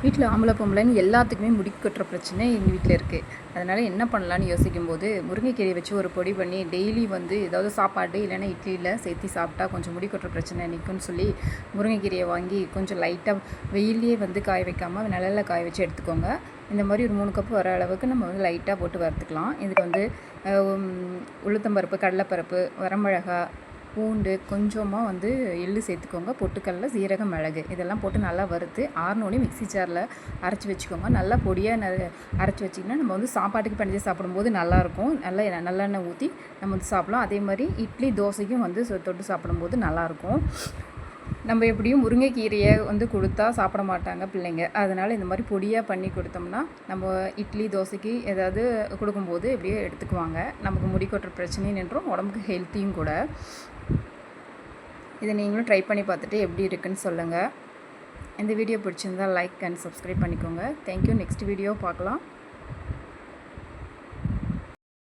வீட்டில் ஆம்பளை பொம்பளைன்னு எல்லாத்துக்குமே முடி கொட்டுற பிரச்சனை எங்கள் வீட்டில் இருக்குது. அதனால் என்ன பண்ணலான்னு யோசிக்கும்போது முருங்கைக்கீரையை வச்சு ஒரு பொடி பண்ணி டெய்லி வந்து ஏதாவது சாப்பாடு இல்லைன்னா இட்லியில் சேர்த்து சாப்பிட்டா கொஞ்சம் முடி கொட்டுற பிரச்சனை நிற்கும்னு சொல்லி முருங்கைக்கீரையை வாங்கி கொஞ்சம் லைட்டாக வெயிலே வந்து காய வைக்காமல் நிழலில் காய வச்சு எடுத்துக்கோங்க. இந்த மாதிரி ஒரு 3 கப்பு வர அளவுக்கு நம்ம வந்து லைட்டாக போட்டு வறுத்துக்கலாம். இதுக்கு வந்து உளுத்தம்பருப்பு, கடலைப்பருப்பு, வரமிளகா, பூண்டு, கொஞ்சமாக வந்து எள்ளு சேர்த்துக்கோங்க, பொட்டுக்கடலை, சீரகம், மிளகு இதெல்லாம் போட்டு நல்லா வறுத்து ஆறினோடனே மிக்ஸி ஜாரில் அரைச்சி வச்சுக்கோங்க. நல்லா பொடியாக அரைச்சி வச்சிங்கன்னா நம்ம வந்து சாப்பாட்டுக்கு பிணைஞ்சி சாப்பிடும்போது நல்லாயிருக்கும். நல்லெண்ணெய் ஊற்றி நம்ம வந்து சாப்பிடலாம். அதே மாதிரி இட்லி, தோசைக்கும் வந்து தொட்டு சாப்பிடும்போது நல்லாயிருக்கும். நம்ம எப்படியும் முருங்கைக்கீரையை வந்து கொடுத்தா சாப்பிட மாட்டாங்க பிள்ளைங்க. அதனால் இந்த மாதிரி பொடியாக பண்ணி கொடுத்தோம்னா நம்ம இட்லி, தோசைக்கு ஏதாவது கொடுக்கும்போது எப்படியோ எடுத்துக்குவாங்க. நமக்கு முடி கொட்டுற பிரச்சனையும் நின்றும், உடம்புக்கு ஹெல்த்தியும் கூட. இதை நீங்களும் ட்ரை பண்ணி பார்த்துட்டு எப்படி இருக்குன்னு சொல்லுங்கள். இந்த வீடியோ பிடிச்சிருந்தால் லைக் அண்ட் சப்ஸ்கிரைப் பண்ணிக்கோங்க. தேங்க்யூ. நெக்ஸ்ட் வீடியோ பார்க்கலாம்.